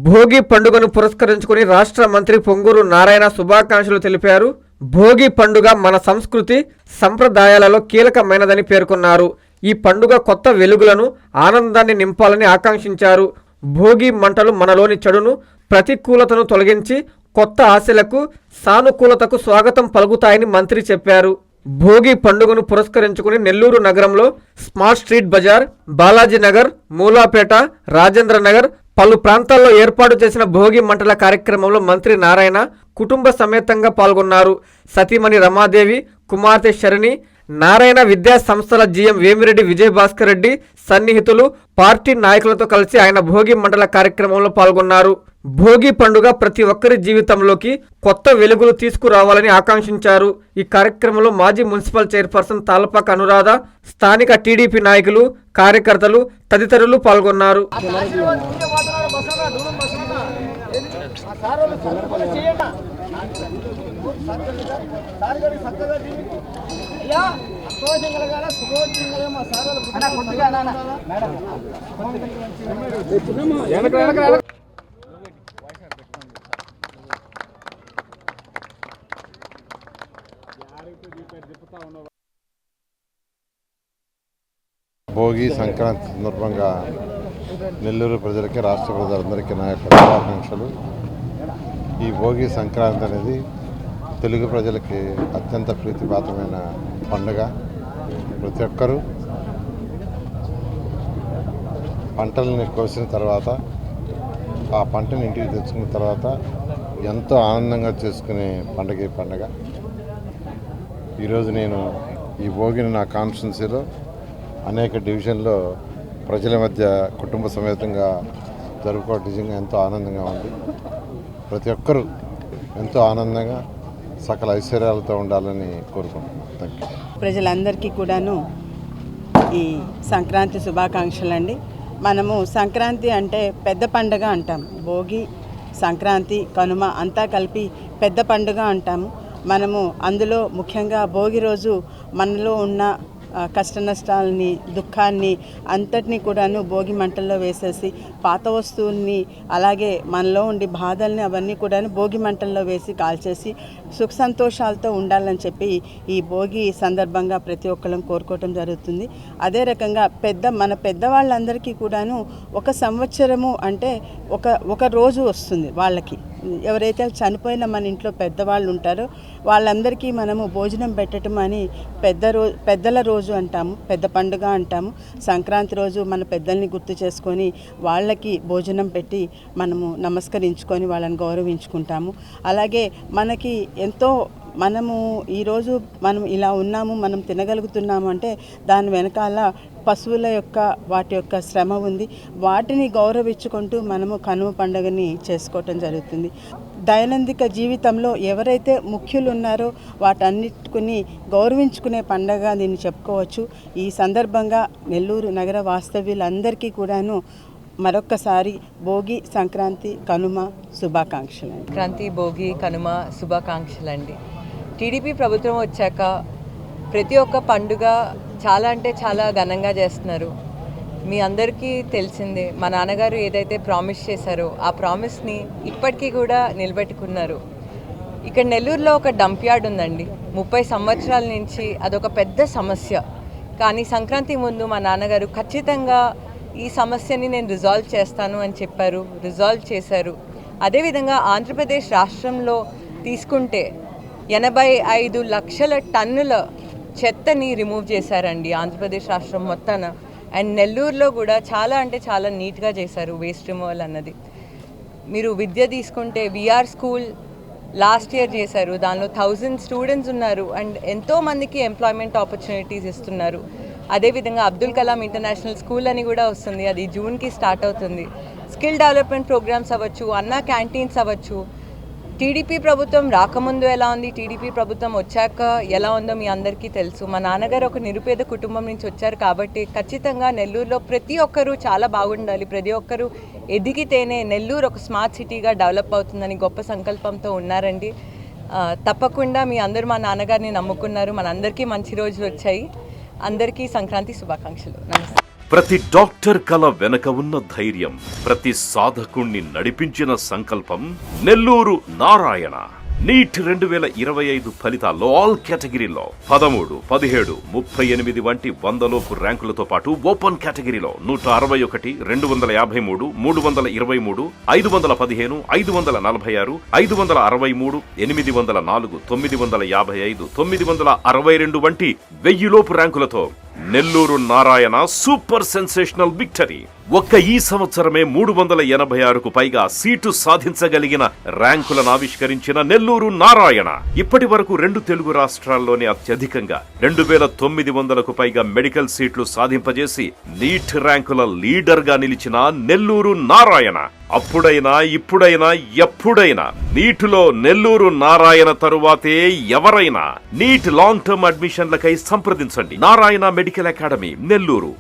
భోగి పండుగను పురస్కరించుకుని రాష్ట్ర మంత్రి పొంగూరు నారాయణ శుభాకాంక్షలు తెలిపారు. భోగి పండుగ మన సంస్కృతి సంప్రదాయాలలో కీలకమైనదని పేర్కొన్నారు. ఈ పండుగ కొత్త వెలుగులను ఆనందాన్ని నింపాలని ఆకాంక్షించారు. భోగి మంటలు మనలోని చెడును ప్రతికూలతను తొలగించి కొత్త ఆశలకు సానుకూలతకు స్వాగతం పలుకుతాయని మంత్రి చెప్పారు. భోగి పండుగను పురస్కరించుకుని నెల్లూరు నగరంలో స్మార్ట్ స్ట్రీట్ బజార్, బాలాజీ నగర్, మూలాపేట, రాజేంద్ర నగర్ పలు ప్రాంతాల్లో ఏర్పాటు చేసిన భోగి మంటల కార్యక్రమంలో మంత్రి నారాయణ కుటుంబ సమేతంగా పాల్గొన్నారు. సతీమణి రమాదేవి, కుమార్తె శరణి, నారాయణ విద్యా సంస్థల జీఎం వేమిరెడ్డి విజయభాస్కర్ రెడ్డి సన్నిహితులు, పార్టీ నాయకులతో కలిసి ఆయన భోగి మంటల కార్యక్రమంలో పాల్గొన్నారు. భోగి పండుగ ప్రతి ఒక్కరి జీవితంలోకి కొత్త వెలుగులు తీసుకురావాలని ఆకాంక్షించారు. ఈ కార్యక్రమంలో మాజీ మున్సిపల్ చైర్పర్సన్ తాళ్లపాక అనురాధ, స్థానిక టీడీపీ నాయకులు, కార్యకర్తలు తదితరులు పాల్గొన్నారు. భోగి సంక్రాంతి సందర్భంగా నెల్లూరు ప్రజలకి, రాష్ట్ర ప్రజలందరికీ నా యొక్క శుభాకాంక్షలు. ఈ భోగి సంక్రాంతి అనేది తెలుగు ప్రజలకి అత్యంత ప్రీతిపాత్రమైన పండుగ. ప్రతి ఒక్కరూ పంటలని కోసిన తర్వాత ఆ పంటని ఇంటికి తెచ్చుకున్న తర్వాత ఎంతో ఆనందంగా చేసుకునే పండుగ ఈ పండుగ. ఈరోజు నేను ఈ భోగిని నా కాన్స్టిట్యున్సీలో అనేక డివిజన్లో ప్రజల మధ్య కుటుంబ సమేతంగా జరుపుకోవడం నిజంగా ఎంతో ఆనందంగా ఉంది. ప్రతి ఒక్కరూ ఎంతో ఆనందంగా సకల ఐశ్వర్యాలతో ఉండాలని కోరుకుంటున్నాను. Thank you. ప్రజలందరికీ కూడాను ఈ సంక్రాంతి శుభాకాంక్షలు అండి. మనము సంక్రాంతి అంటే పెద్ద పండుగ అంటాం. భోగి, సంక్రాంతి, కనుమ అంతా కలిపి పెద్ద పండుగ అంటాము. మనము అందులో ముఖ్యంగా భోగి రోజు మనలో ఉన్న కష్ట నష్టాలని, దుఃఖాన్ని అంతటినీ కూడాను భోగి మంటల్లో వేసేసి పాత వస్తువుల్ని, అలాగే మనలో ఉండి బాధల్ని అవన్నీ కూడాను భోగి మంటల్లో వేసి కాల్చేసి సుఖ సంతోషాలతో ఉండాలని చెప్పి ఈ భోగి సందర్భంగా ప్రతి ఒక్కళ్ళం కోరుకోవటం జరుగుతుంది. అదే రకంగా మన పెద్దవాళ్ళందరికీ కూడాను ఒక సంవత్సరము అంటే ఒక రోజు వస్తుంది. వాళ్ళకి ఎవరైతే చనిపోయిన మన ఇంట్లో పెద్దవాళ్ళు ఉంటారో వాళ్ళందరికీ మనము భోజనం పెట్టడం అని పెద్దల రోజు అంటాము, పెద్ద పండుగ అంటాము. సంక్రాంతి రోజు మన పెద్దల్ని గుర్తు చేసుకొని వాళ్ళకి భోజనం పెట్టి మనము నమస్కరించుకొని వాళ్ళని గౌరవించుకుంటాము. అలాగే మనకి ఎంతో ఈరోజు మనం ఇలా ఉన్నాము, మనం తినగలుగుతున్నాము అంటే దాని వెనకాల పశువుల యొక్క వాటి యొక్క శ్రమ ఉంది. వాటిని గౌరవించుకుంటూ మనము కనుమ పండుగని చేసుకోవటం జరుగుతుంది. దైనందిక జీవితంలో ఎవరైతే ముఖ్యులు ఉన్నారో వాటన్నిటిని గౌరవించుకునే పండుగ దీన్ని చెప్పుకోవచ్చు. ఈ సందర్భంగా నెల్లూరు నగర వాస్తవ్యులందరికీ కూడాను మరొక్కసారి భోగి, సంక్రాంతి, కనుమ శుభాకాంక్షలు. సంక్రాంతి, భోగి, కనుమ శుభాకాంక్షలండి. టీడీపీ ప్రభుత్వం వచ్చాక ప్రతి ఒక్క పండుగ చాలా అంటే చాలా ఘనంగా చేస్తున్నారు. మీ అందరికీ తెలిసిందే, మా నాన్నగారు ఏదైతే ప్రామిస్ చేశారో ఆ ప్రామిస్ని ఇప్పటికీ కూడా నిలబెట్టుకున్నారు. ఇక్కడ నెల్లూరులో ఒక డంప్ యార్డ్ ఉందండి. 30 సంవత్సరాల నుంచి అదొక పెద్ద సమస్య. కానీ సంక్రాంతి ముందు మా నాన్నగారు ఖచ్చితంగా ఈ సమస్యని నేను రిజాల్వ్ చేస్తాను అని చెప్పారు, రిజాల్వ్ చేశారు. అదేవిధంగా ఆంధ్రప్రదేశ్ రాష్ట్రంలో తీసుకుంటే 85 లక్షల టన్నుల చెత్తని రిమూవ్ చేశారండి ఆంధ్రప్రదేశ్ రాష్ట్రం మొత్తాన. అండ్ నెల్లూరులో కూడా చాలా అంటే చాలా నీట్గా చేశారు వేస్ట్ రిమూవల్ అన్నది. మీరు విద్య తీసుకుంటే విఆర్ స్కూల్ లాస్ట్ ఇయర్ చేశారు. దానిలో 1000 స్టూడెంట్స్ ఉన్నారు అండ్ ఎంతోమందికి ఎంప్లాయ్మెంట్ ఆపర్చునిటీస్ ఇస్తున్నారు. అదేవిధంగా అబ్దుల్ కలాం ఇంటర్నేషనల్ స్కూల్ అని కూడా వస్తుంది, అది జూన్కి స్టార్ట్ అవుతుంది. స్కిల్ డెవలప్మెంట్ ప్రోగ్రామ్స్ అవ్వచ్చు, అన్నా క్యాంటీన్స్ అవ్వచ్చు. టీడీపీ ప్రభుత్వం రాకముందు ఎలా ఉంది, టీడీపీ ప్రభుత్వం వచ్చాక ఎలా ఉందో మీ అందరికీ తెలుసు. మా నాన్నగారు ఒక నిరుపేద కుటుంబం నుంచి వచ్చారు కాబట్టి ఖచ్చితంగా నెల్లూరులో ప్రతి ఒక్కరూ చాలా బాగుండాలి, ప్రతి ఒక్కరూ ఎదిగితేనే నెల్లూరు ఒక స్మార్ట్ సిటీగా డెవలప్ అవుతుందని గొప్ప సంకల్పంతో ఉన్నారండి. తప్పకుండా మీ అందరూ మా నాన్నగారిని నమ్ముకున్నారు. మనందరికీ మంచి రోజులు వచ్చాయి. అందరికీ సంక్రాంతి శుభాకాంక్షలు. నమస్తే. ప్రతి డాక్టర్ కల వెనక ఉన్న ధైర్యం, ప్రతి సాధకుణ్ణి నడిపించిన సంకల్పం నెల్లూరు నారాయణ. నీట్ 2025 ఫలితాల్లో ఆల్ కేటగిరీలో 13, 17, 38 వంటి 100లోపు ర్యాంకులతో పాటు ఓపెన్ కేటగిరీలో 161, 253, 323, 515, 546, 563, 804, 955, 962 వంటి 1000లోపు ర్యాంకులతో Nellore Narayana super sensational victory. ఒక్క ఈ సంవత్సరమే 386కు పైగా సీటు సాధించగలిగిన ర్యాంకులను ఆవిష్కరించిన నెల్లూరు నారాయణ ఇప్పటి వరకు 2 తెలుగు రాష్ట్రాల్లోనే అత్యధికంగా 2900కు పైగా మెడికల్ సీట్లు సాధింపజేసి నీట్ ర్యాంకుల లీడర్ గా నిలిచిన నెల్లూరు నారాయణ అప్పుడైనా ఇప్పుడైనా ఎప్పుడైనా నీటిలో నెల్లూరు నారాయణ తరువాతే ఎవరైనా. నీట్ లాంగ్ టర్మ్ అడ్మిషన్లకై సంప్రదించండి. Narayana medical academy, Nellore.